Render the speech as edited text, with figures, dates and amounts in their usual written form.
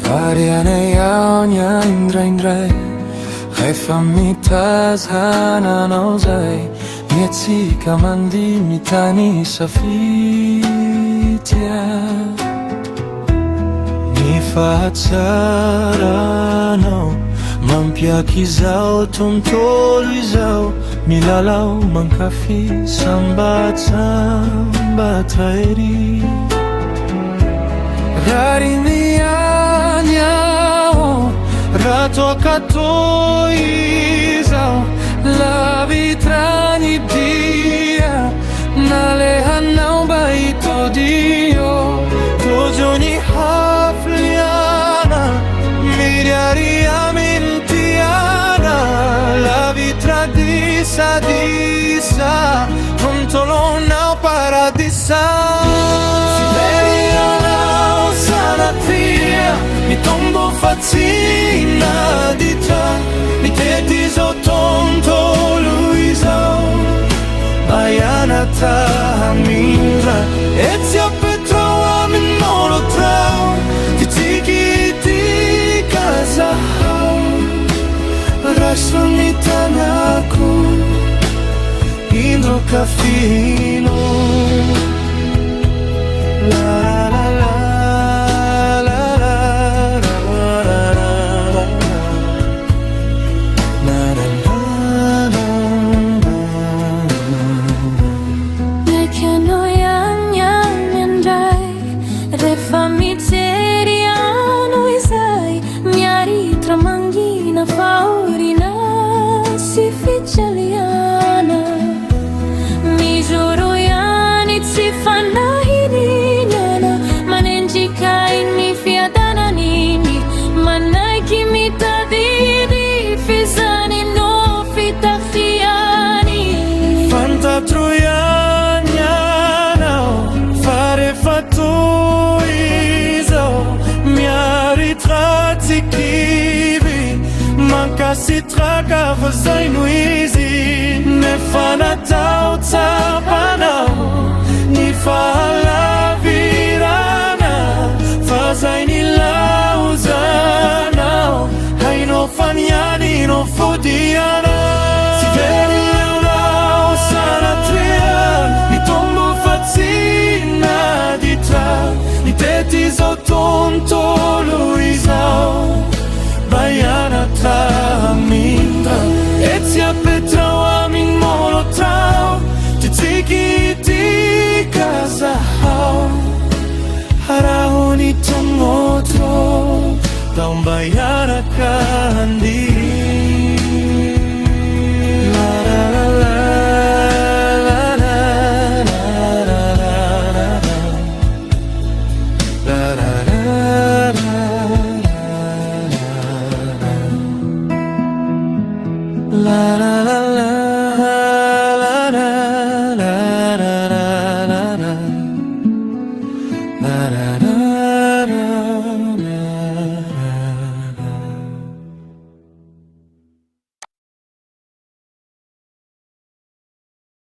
Variane jaonia indrai rehefa mitazana anao zay, miatsika mandihy mitany safitya. Ny fahatsaranao mampiaky izao tontolo izao, milalao mankafy sambatsambatra ery. Rary mianiao raha toaka toy izao, la vitrany dia nalehanao mba hitodio. Tojo ny hafliana miriary amintiana, la vitra disadisa tontolonao paradisa. Siberianao sanatia mitombo fatsina dita, mitety zao tontolo izao, baiana tahamindra etsy apetrao amin'ny molotrao, titsikitika zahao raso ny tanako indro kafino. Sitraka fazay no izy, nefa natao tsapanao ny fahalavirana, fazay nila